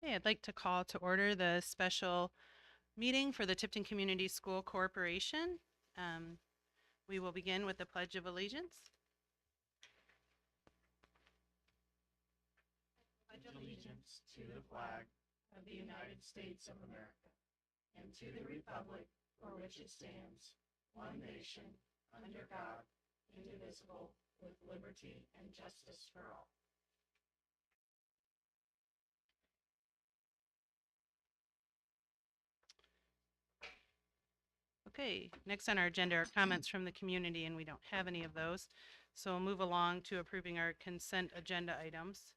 Okay, I'd like to call to order the special meeting for the Tipton Community School Corporation. Um, we will begin with the Pledge of Allegiance. Pledge allegiance to the flag of the United States of America and to the republic for which it stands, one nation, under God, indivisible, with liberty and justice for all. Okay, next on our agenda are comments from the community, and we don't have any of those. So we'll move along to approving our consent agenda items.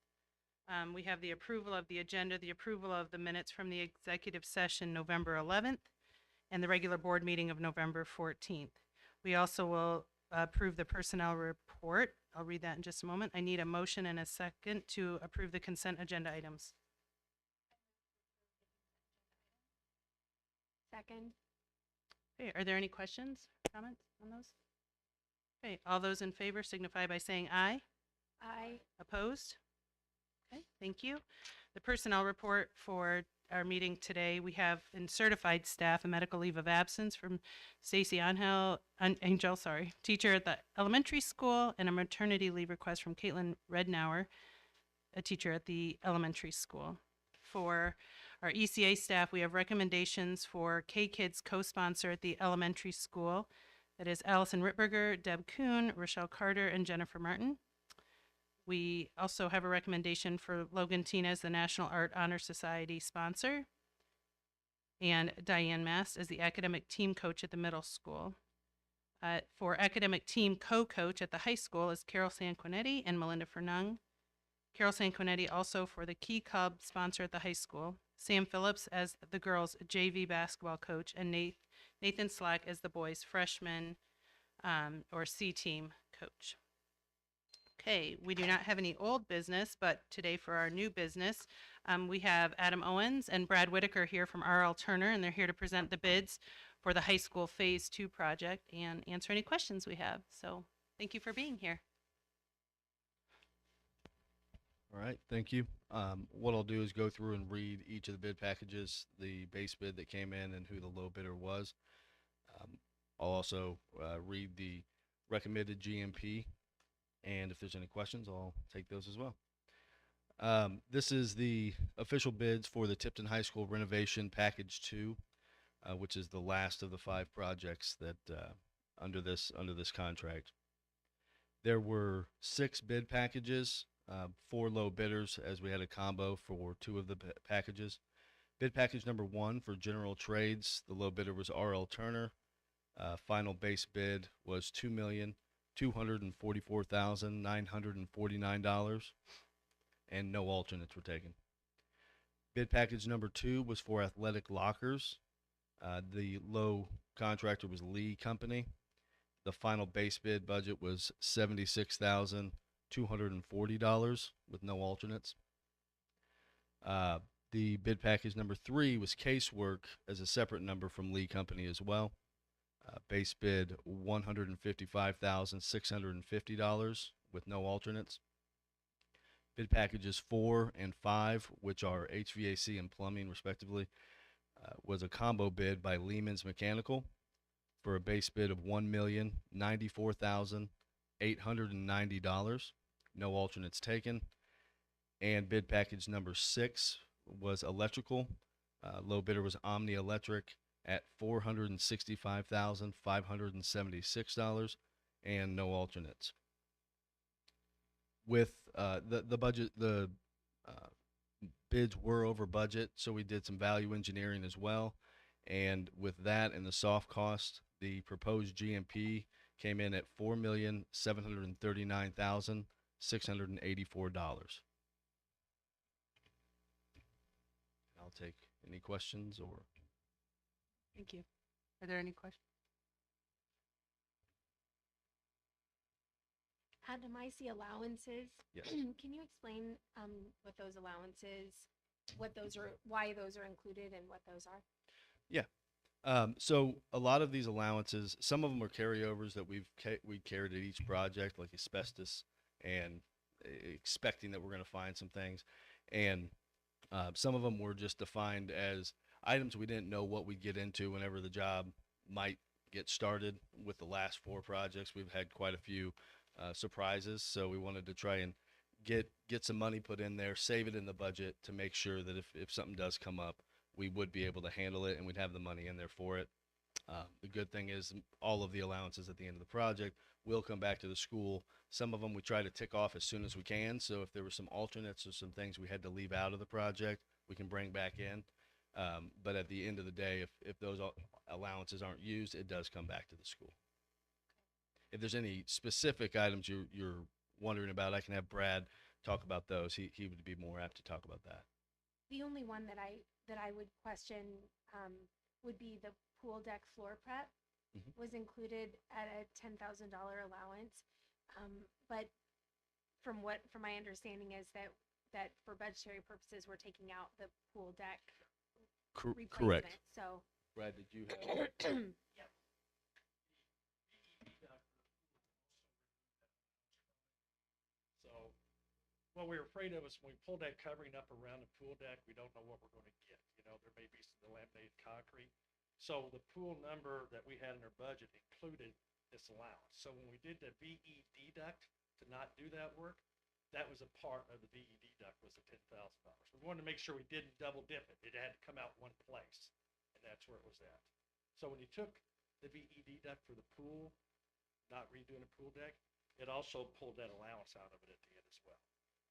We have the approval of the agenda, the approval of the minutes from the executive session November 11th, and the regular board meeting of November 14th. We also will approve the personnel report. I'll read that in just a moment. I need a motion and a second to approve the consent agenda items. Second. Okay, are there any questions, comments on those? Okay, all those in favor signify by saying aye. Aye. Opposed? Okay, thank you. The personnel report for our meeting today, we have in certified staff a medical leave of absence from Stacy Angel, teacher at the elementary school, and a maternity leave request from Caitlin Rednauer, a teacher at the elementary school. For our ECA staff, we have recommendations for K-Kids co-sponsor at the elementary school. That is Allison Rittberger, Deb Kuhn, Rochelle Carter, and Jennifer Martin. We also have a recommendation for Logan Tina as the National Art Honor Society sponsor, and Diane Mast as the academic team coach at the middle school. For academic team co-coach at the high school is Carol Sanquinetti and Melinda Fernung. Carol Sanquinetti also for the Key Cub sponsor at the high school. Sam Phillips as the girls' JV basketball coach, and Nathan Slack as the boys' freshman or C team coach. Okay, we do not have any old business, but today for our new business, we have Adam Owens and Brad Whitaker here from R.L. Turner, and they're here to present the bids for the high school Phase 2 project and answer any questions we have. So thank you for being here. All right, thank you. What I'll do is go through and read each of the bid packages, the base bid that came in and who the low bidder was. I'll also read the recommended GMP, and if there's any questions, I'll take those as well. This is the official bids for the Tipton High School renovation package 2, which is the last of the 5 projects that under this contract. There were 6 bid packages, 4 low bidders, as we had a combo for 2 of the packages. Bid package number 1 for general trades, the low bidder was R.L. Turner. Final base bid was $2,244,949, and no alternates were taken. Bid package number 2 was for athletic lockers. The low contractor was Lee Company. The final base bid budget was $76,240 with no alternates. The bid package number 3 was Casework as a separate number from Lee Company as well. Base bid $155,650 with no alternates. Bid packages 4 and 5, which are HVAC and plumbing respectively, was a combo bid by Lehman's Mechanical for a base bid of $1,094,890. No alternates taken. And bid package number 6 was electrical. Low bidder was Omni Electric at $465,576, and no alternates. With the budget, the bids were over budget, so we did some value engineering as well. And with that and the soft cost, the proposed GMP came in at $4,739,684. I'll take any questions or. Thank you. Are there any questions? Adam, I see allowances. Yes. Can you explain what those allowances, what those are, why those are included, and what those are? Yeah. So a lot of these allowances, some of them are carryovers that we carried at each project, like asbestos, and expecting that we're going to find some things. And Some of them were just defined as items we didn't know what we'd get into whenever the job might get started. With the last 4 projects, we've had quite a few surprises, so we wanted to try and get some money put in there, save it in the budget to make sure that if something does come up, we would be able to handle it and we'd have the money in there for it. The good thing is all of the allowances at the end of the project will come back to the school. Some of them we try to tick off as soon as we can. So if there were some alternates or some things we had to leave out of the project, we can bring back in. But at the end of the day, if those allowances aren't used, it does come back to the school. If there's any specific items you're wondering about, I can have Brad talk about those. He would be more apt to talk about that. The only one that I would question would be the pool deck floor prep Mhm. was included at a $10,000 allowance. But from my understanding is that for budgetary purposes, we're taking out the pool deck replacement. Correct. So Brad, did you have? So what we were afraid of is when we pulled that covering up around the pool deck, we don't know what we're going to get. You know, there may be some laminated concrete. So the pool number that we had in our budget included this allowance. So when we did the VE deduct to not do that work, that was a part of the VE deduct was the $10,000. We wanted to make sure we didn't double dip it. It had to come out one place, and that's where it was at. So when you took the VE deduct for the pool, not redoing a pool deck, it also pulled that allowance out of it at the end as well.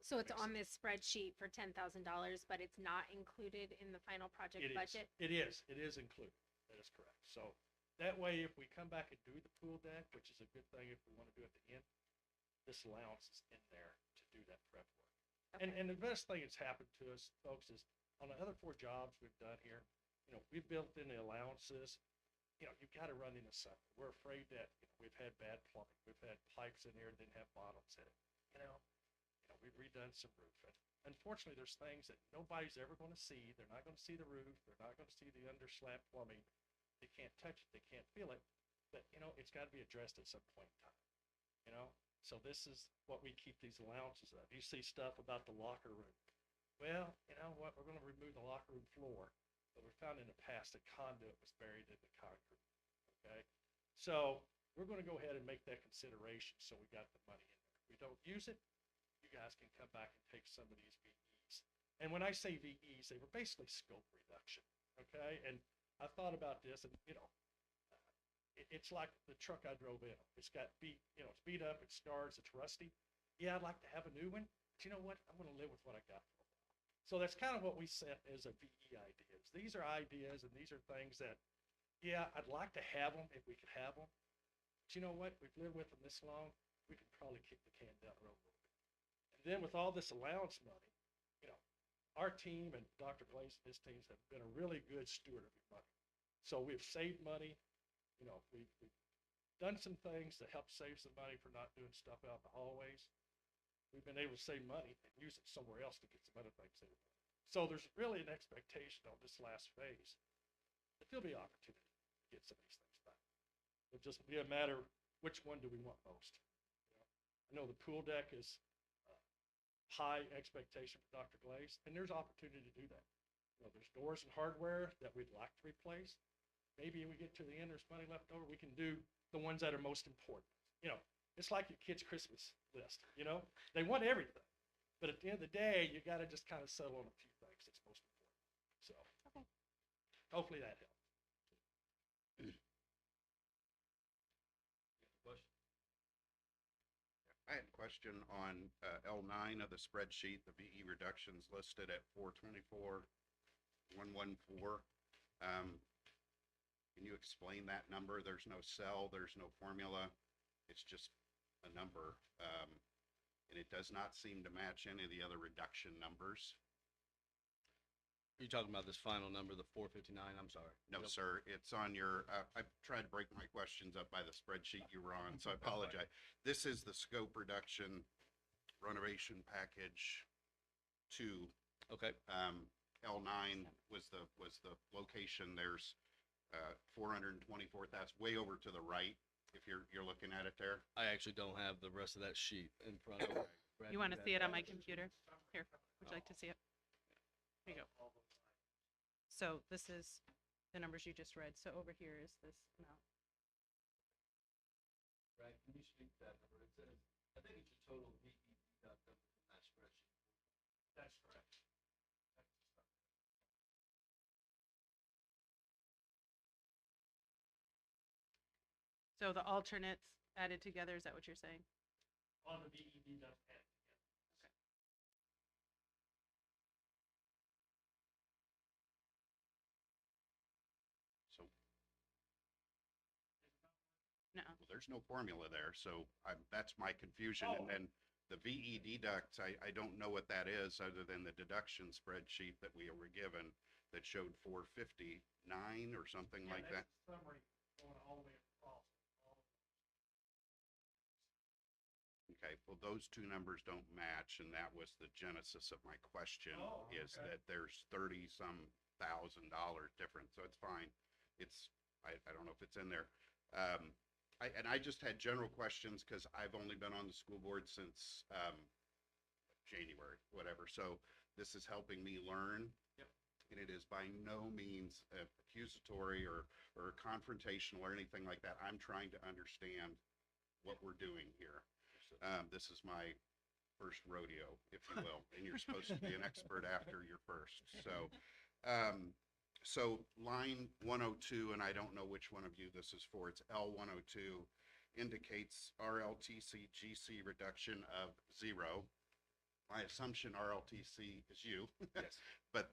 So it's Makes on this spreadsheet for $10,000, but it's not included in the final project It is. budget? It is included. That is correct. So that way, if we come back and do the pool deck, which is a good thing if we want to do it at the end, this allowance is in there to do that prep work. Okay. And the best thing that's happened to us, folks, is on the other 4 jobs we've done here, you know, we've built in the allowances. You know, you've got to run into something. We're afraid that we've had bad plumbing. We've had pipes in here that didn't have bottoms in it. You know, we've redone some roof. And unfortunately, there's things that nobody's ever going to see. They're not going to see the roof. They're not going to see the under slab plumbing. They can't touch it. They can't feel it. But, you know, it's got to be addressed at some point in time. You know, so this is what we keep these allowances of. You see stuff about the locker room. Well, you know what? We're going to remove the locker room floor. But we found in the past that conduit was buried in the concrete. Okay. So we're going to go ahead and make that consideration. So we got the money in there. If we don't use it, you guys can come back and take some of these VEs. And when I say VEs, they were basically scope reduction. Okay. And I thought about this, and you know, it's like the truck I drove in. It's got beat, you know, it's beat up, it's scars, it's rusty. Yeah, I'd like to have a new one, but you know what? I'm going to live with what I got for a while. So that's kind of what we set as a VE ideas. These are ideas, and these are things that, yeah, I'd like to have them if we could have them. But you know what? We've lived with them this long. We could probably kick the can down the road a little bit. And then with all this allowance money, you know, our team and Dr. Glaze and his teams have been a really good steward of your money. So we've saved money. You know, we've done some things to help save some money for not doing stuff out in the hallways. We've been able to save money and use it somewhere else to get some other things saved. So there's really an expectation on this last phase that there'll be opportunity to get some of these things back. It'll just be a matter which one do we want most. You know, I know the pool deck is high expectation for Dr. Glaze, and there's opportunity to do that. You know, there's doors and hardware that we'd like to replace. Maybe we get to the end, there's money left over, we can do the ones that are most important. You know, it's like your kid's Christmas list, you know? They want everything. But at the end of the day, you got to just kind of settle on a few things that's most important. So Okay. hopefully that helps. Question? I had a question on L9 of the spreadsheet, the VE reductions listed at 424,114. Can you explain that number? There's no cell, there's no formula. It's just a number. And it does not seem to match any of the other reduction numbers. Are you talking about this final number, the 459? I'm sorry. No, Yep. sir, it's on your, I tried to break my questions up by the spreadsheet you were on, so I apologize. This is the scope reduction renovation package 2. Okay. L9 was the location. There's 424. That's way over to the right. If you're looking at it there. I actually don't have the rest of that sheet in front of me. Brad, You want to have see it on that? my computer? Here, would you like to see it? Here you go. So this is the numbers you just read. So over here is this amount. Right, can you speak to that number? It says, I think it's your total VE deduct number from that spreadsheet. That's correct. So the alternates added together, is that what you're saying? On the VE deduct end. So No. well, there's no formula there, so that's my confusion. Oh. And then the VE deducts, I don't know what that is other than the deduction spreadsheet that we were given that showed 459 or something like that. That's the summary going all the way across. Okay, well, those two numbers don't match, and that was the genesis of my question, Oh, is okay. that there's $30-some thousand difference, so it's fine. I don't know if it's in there. I just had general questions because I've only been on the school board since January, whatever, so this is helping me learn. Yep. And it is by no means accusatory or confrontational or anything like that. I'm trying to understand what we're doing here. This is my first rodeo, if you will, and you're supposed to be an expert after your first. So line 102, and I don't know which one of you this is for, it's L102, indicates RLTC GC reduction of 0. My assumption RLTC is you. Yes. But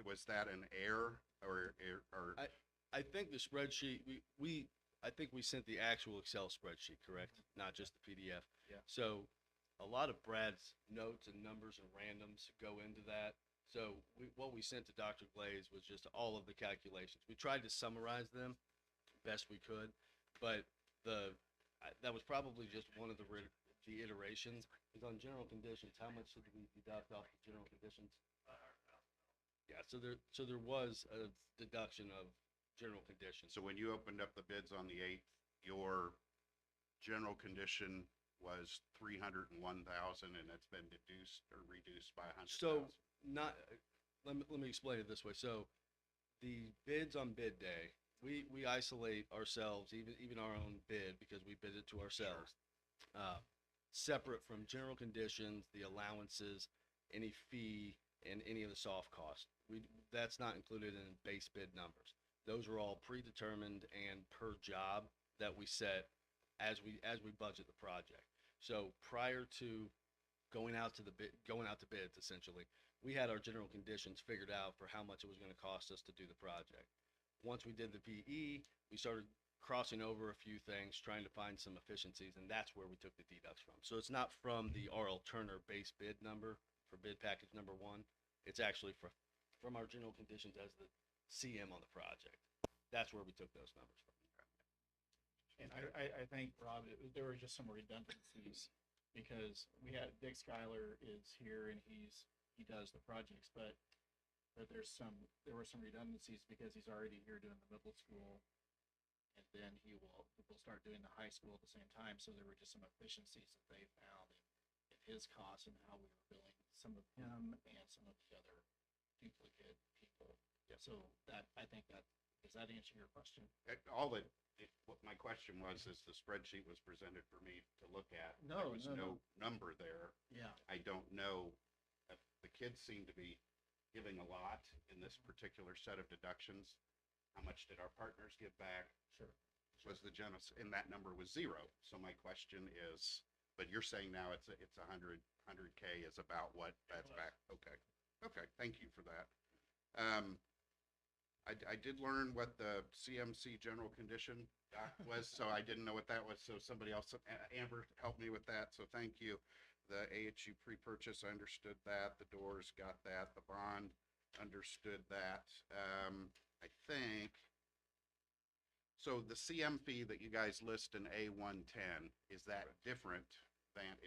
was that an error or I think the spreadsheet, I think we sent the actual Excel spreadsheet, correct? Not just the PDF. Yeah. So a lot of Brad's notes and numbers and randoms go into that. So what we sent to Dr. Glaze was just all of the calculations. We tried to summarize them best we could, but that was probably just one of the iterations. Is on general conditions, how much did we deduct off the general conditions? Yeah, so there was a deduction of general conditions. so when you opened up the bids on the 8th, your general condition was 301,000 and it's been deduced or reduced by 100,000? So not, let me explain it this way. So the bids on bid day, we isolate ourselves, even our own bid, because we bid it to ourselves. Separate from general conditions, the allowances, any fee, and any of the soft costs. That's not included in base bid numbers. Those are all predetermined and per job that we set as we budget the project. So prior to going out to bids, essentially, we had our general conditions figured out for how much it was going to cost us to do the project. Once we did the VE, we started crossing over a few things, trying to find some efficiencies, and that's where we took the deducts from. So it's not from the R.L. Turner base bid number for bid package number 1. It's actually from our general conditions as the CM on the project. That's where we took those numbers from. And I think, Rob, there were just some redundancies because we had Dick Schuyler is here and he does the projects, but there were some redundancies because he's already here doing the middle school, and then we'll start doing the high school at the same time. So there were just some efficiencies that they found in his costs and how we were billing some of him and some of the other duplicate people. Yep. So I think does that answer your question? What my question was is the spreadsheet was presented for me to look at. No, There was no. no number there. Yeah. I don't know if the kids seem to be giving a lot in this particular set of deductions. How much did our partners give back? Sure. Was the genesis, and that number was 0. So my question is, but you're saying now it's 100K is about what that's back. Okay. Thank you for that. I did learn what the CMC general condition doc was, so I didn't know what that was. So somebody else, Amber, helped me with that. So thank you. The AHU pre-purchase, I understood that. The doors got that. The bond, understood that. I think, so the CM fee that you guys list in A110, is that different than,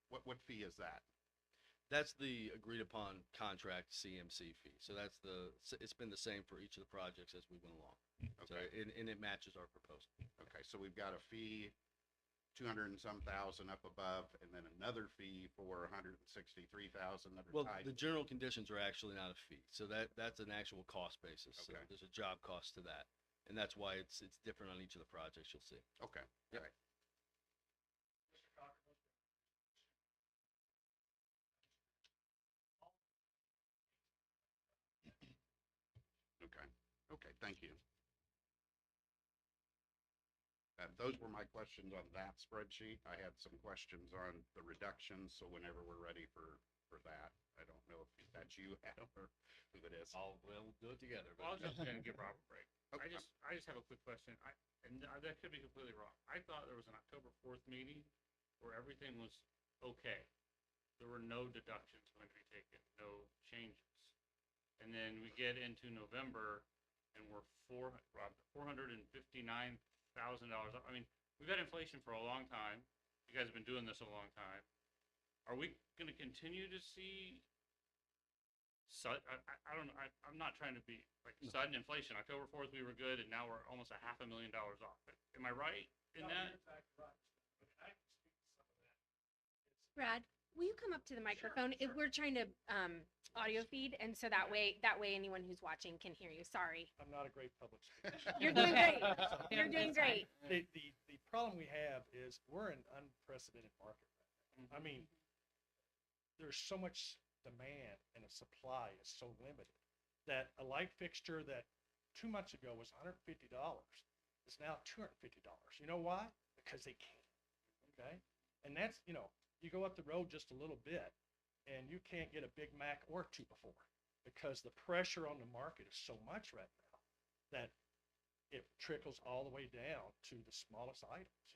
what fee is that? That's the agreed upon contract CMC fee. So it's been the same for each of the projects as we went along. So, Okay. and it matches our proposal. Okay, so we've got a fee 200 and some thousand up above, and then another fee for 163,000 that are Well, tied. the general conditions are actually not a fee, so that's an actual cost basis. So Okay. there's a job cost to that, and that's why it's different on each of the projects you'll see. Okay, all right. Okay, okay, thank you. Those were my questions on that spreadsheet. I had some questions on the reductions, so whenever we're ready for that, I don't know if that's you, Adam, or who it is. We'll do it together. Well, I was just gonna give Rob a break. Okay. I just have a quick question. That could be completely wrong. I thought there was an October 4th meeting where everything was okay. There were no deductions going to be taken, no changes. And then we get into November and we're $459,000. I mean, we've had inflation for a long time. You guys have been doing this a long time. Are we gonna continue to see I don't know, I'm not trying to be like sudden inflation. October 4th, we were good, and now we're almost $500,000 off. Am I right in that? Brad, will you come up to the microphone? If we're trying to audio feed, and so that way anyone who's watching can hear you. Sorry. I'm not a great public speaker. You're doing great. Yeah, You're doing that's fine. great. The problem we have is we're in an unprecedented market right now. I mean, there's so much demand and the supply is so limited that a light fixture that 2 months ago was $150 is now $250. You know why? Because they can. Okay. And that's, you go up the road just a little bit and you can't get a Big Mac or 2 before because the pressure on the market is so much right now that it trickles all the way down to the smallest items.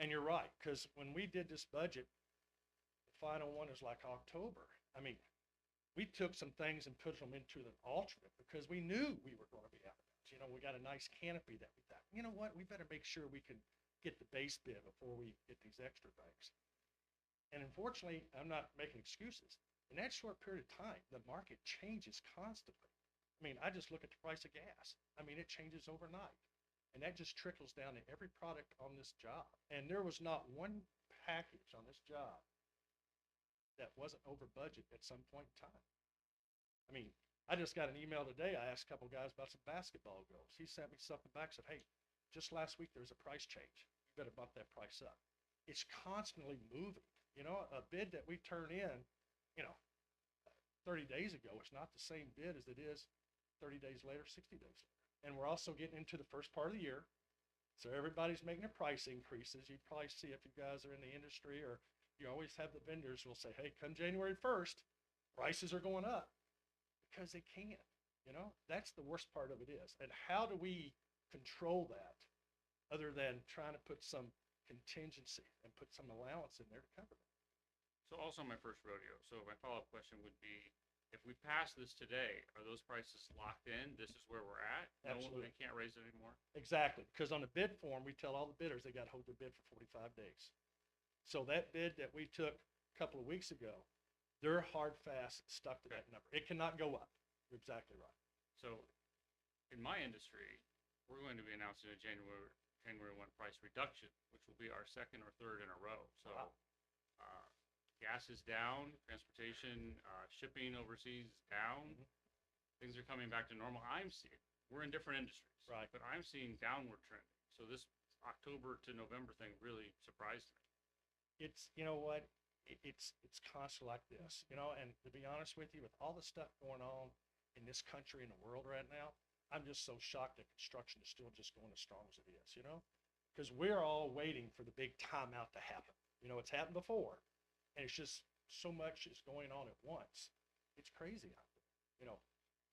And you're right, because when we did this budget, the final one is like October. I mean, we took some things and put them into the alternate because we knew we were going to be out of bounds. We got a nice canopy that we thought, you know what, we better make sure we can get the base bid before we get these extra things. And unfortunately, I'm not making excuses. In that short period of time, the market changes constantly. I mean, I just look at the price of gas. I mean, it changes overnight. And that just trickles down to every product on this job. And there was not one package on this job that wasn't over budget at some point in time. I mean, I just got an email today. I asked a couple guys about some basketball goals. He sent me something back, said, hey, just last week there was a price change. You better bump that price up. It's constantly moving. A bid that we turn in, 30 days ago, it's not the same bid as it is 30 days later, 60 days later. And we're also getting into the first part of the year. So everybody's making their price increases. You probably see if you guys are in the industry, or you always have the vendors will say, hey, come January 1st, prices are going up because they can. That's the worst part of it is. And how do we control that other than trying to put some contingency and put some allowance in there to cover that? So also my first rodeo. So my follow-up question would be, if we pass this today, are those prices locked in? This is where we're at? Absolutely. They can't raise it anymore? Exactly, because on the bid form, we tell all the bidders they got to hold their bid for 45 days. So that bid that we took a couple of weeks ago, they're hard, fast, stuck to that number. It cannot go up. You're exactly right. So in my industry, we're going to be announcing a January 1 price reduction, which will be our second or third in a row. So Wow. gas is down, transportation, shipping overseas is down. Mhm. Things are coming back to normal. We're in different industries, Right. but I'm seeing downward trending. So this October to November thing really surprised me. It's, you know what, it's constantly like this, and to be honest with you, with all the stuff going on in this country and the world right now, I'm just so shocked that construction is still just going as strong as it is, because we're all waiting for the big timeout to happen. It's happened before, and it's just so much is going on at once. It's crazy out there.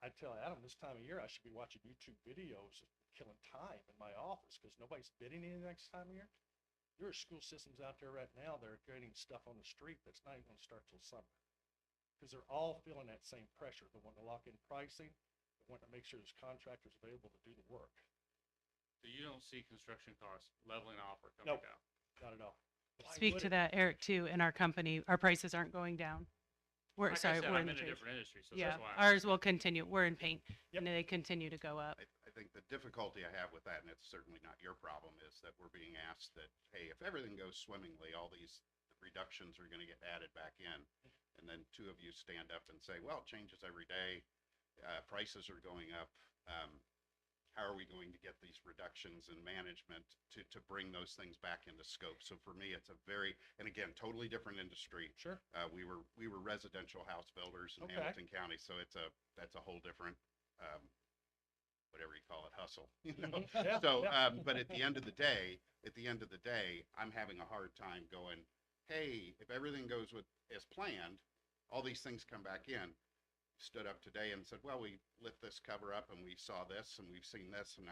I tell Adam this time of year I should be watching YouTube videos of killing time in my office because nobody's bidding any next time of year. There are school systems out there right now that are getting stuff on the street that's not even going to start till summer because they're all feeling that same pressure. They want to lock in pricing. They want to make sure there's contractors available to do the work. So you don't see construction costs leveling off or coming Nope. down? Not at all. Why Speak would to it? that, Eric, too. In our company, our prices aren't going down. We're, Like sorry, I said, we're I'm in the in a trade. different industry, so Yeah, that's why. ours will continue. We're in paint, Yep. and they continue to go up. I think the difficulty I have with that, and it's certainly not your problem, is that we're being asked that, hey, if everything goes swimmingly, all these reductions are gonna get added back in. And then two of you stand up and say, well, it changes every day, prices are going up. How are we going to get these reductions in management to bring those things back into scope? So for me, it's a very, and again, totally different industry. Sure. We were residential house builders in Okay. Hamilton County, so that's a whole different, whatever you call it, hustle, you know? Mhm. Yeah, So, yeah. but at the end of the day, I'm having a hard time going, hey, if everything goes as planned, all these things come back in. Stood up today and said, well, we lit this cover up and we saw this and we've seen this, and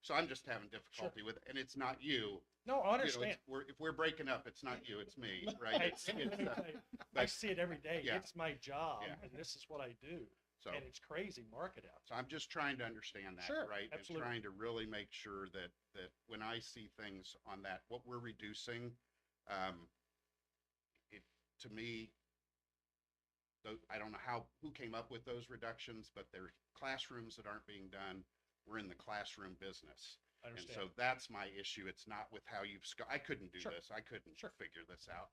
so I'm just having difficulty with it. And it's not you. No, I You know, understand. if we're breaking up, it's not you, it's me, right? Hey, It's, let me it's, tell you, I but- see it every day. Yeah. It's my job, Yeah. and this is what I do. so, And it's crazy market out. so I'm just trying to understand that, Sure, right? absolutely. And trying to really make sure that when I see things on that, what we're reducing, it, to me, I don't know who came up with those reductions, but they're classrooms that aren't being done. We're in the classroom business. I And understand. so that's my issue. It's not with how you've, I couldn't do Sure. this. I couldn't Sure. figure this out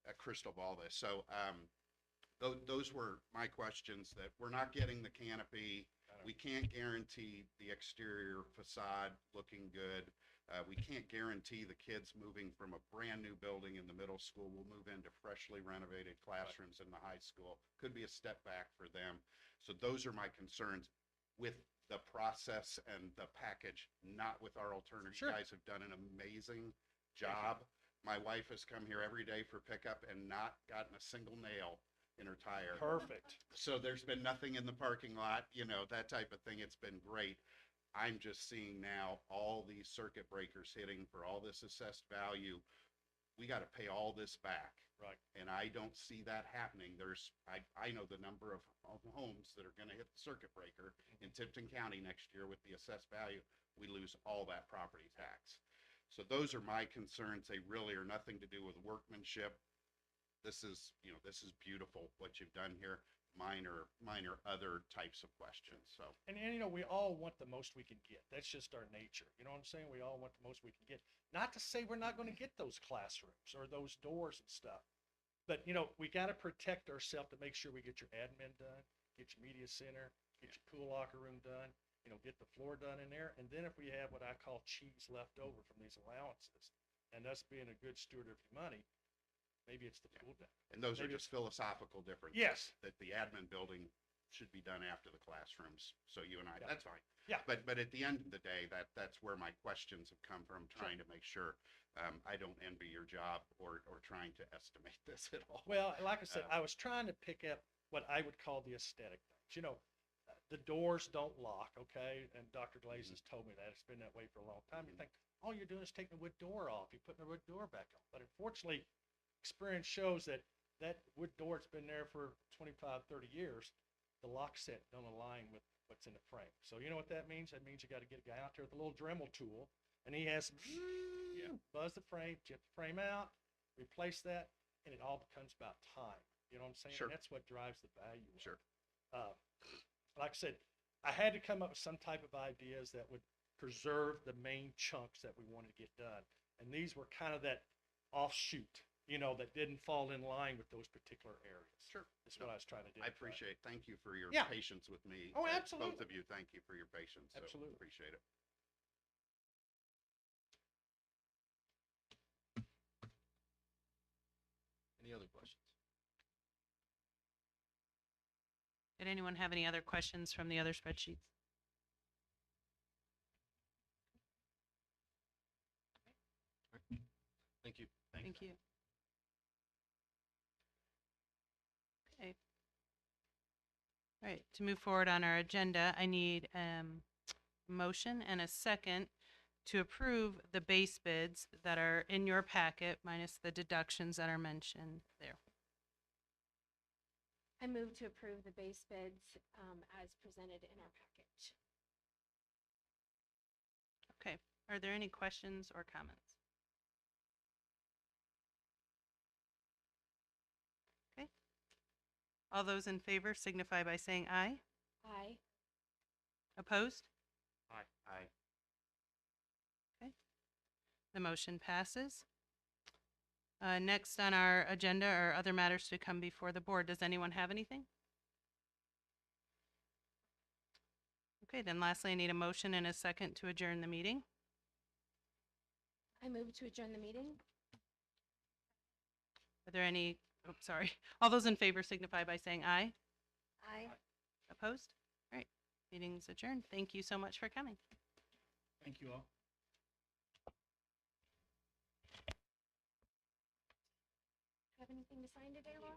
and crystal ball this. So, those were my questions, that we're not getting the canopy. I know. We can't guarantee the exterior facade looking good. We can't guarantee the kids moving from a brand new building in the middle school will move into freshly renovated classrooms in the high school. Could be a step back for them. So those are my concerns with the process and the package, not with our alternative. Sure. You guys have done an amazing job. My wife has come here every day for pickup and not gotten a single nail in her tire. Perfect. So there's been nothing in the parking lot, you know, that type of thing. It's been great. I'm just seeing now all these circuit breakers hitting for all this assessed value. We got to pay all this back. Right. And I don't see that happening. I know the number of homes that are going to hit the circuit breaker in Tipton County next year with the assessed value. We lose all that property tax. So those are my concerns. They really are nothing to do with workmanship. This is beautiful what you've done here. Mine are other types of questions. So And you know, we all want the most we can get. That's just our nature. You know what I'm saying? We all want the most we can get. Not to say we're not going to get those classrooms or those doors and stuff. But, you know, we got to protect ourselves to make sure we get your admin done, get your media center, get your pool locker room done, you know, get the floor done in there. And then if we have what I call cheese left over from these allowances, and us being a good steward of your money, maybe it's the pool deck. and those Maybe are just philosophical differences. Yes. That the admin building should be done after the classrooms. So you and I, Yeah. that's fine. Yeah. But at the end of the day, that's where my questions have come from, trying to make sure I don't envy your job or trying to estimate this at all. Well, like I said, Uh, I was trying to pick up what I would call the aesthetic things. You know, the doors don't lock, okay? And Dr. Glaze has told me that. It's been that way for a long time. You think, all you're doing is taking the wood door off. You're putting the wood door back on. But unfortunately, experience shows that that wood door that's been there for 25, 30 years, the lock set don't align with what's in the frame. So you know what that means? That means you got to get a guy out there with a little Dremel tool, and he has buzz the frame, chip the frame out, replace that, and it all becomes about time. You know what I'm saying? Sure. And that's what drives the value. of it. Sure. Like I said, I had to come up with some type of ideas that would preserve the main chunks that we wanted to get done. And these were kind of that offshoot, you know, that didn't fall in line with those particular areas. Sure. That's what I was trying to do. I appreciate. Thank you for your Yeah. patience with me. Oh, Both absolutely. of you, thank you for your patience. So Absolutely. appreciate it. Any other questions? Did anyone have any other questions from the other spreadsheets? Thank you. Thank you. Okay. All right, to move forward on our agenda, I need a motion and a second to approve the base bids that are in your packet minus the deductions that are mentioned there. I move to approve the base bids as presented in our package. Okay, are there any questions or comments? Okay. All those in favor signify by saying aye. Aye. Opposed? Aye. Aye. The motion passes. Next on our agenda are other matters to come before the board. Does anyone have anything? Okay, then lastly, I need a motion and a second to adjourn the meeting. I move to adjourn the meeting. Are there any, oh, sorry. All those in favor signify by saying aye. Aye. Opposed? All right, meeting's adjourned. Thank you so much for coming. Thank you all. Have anything to sign today, Laura?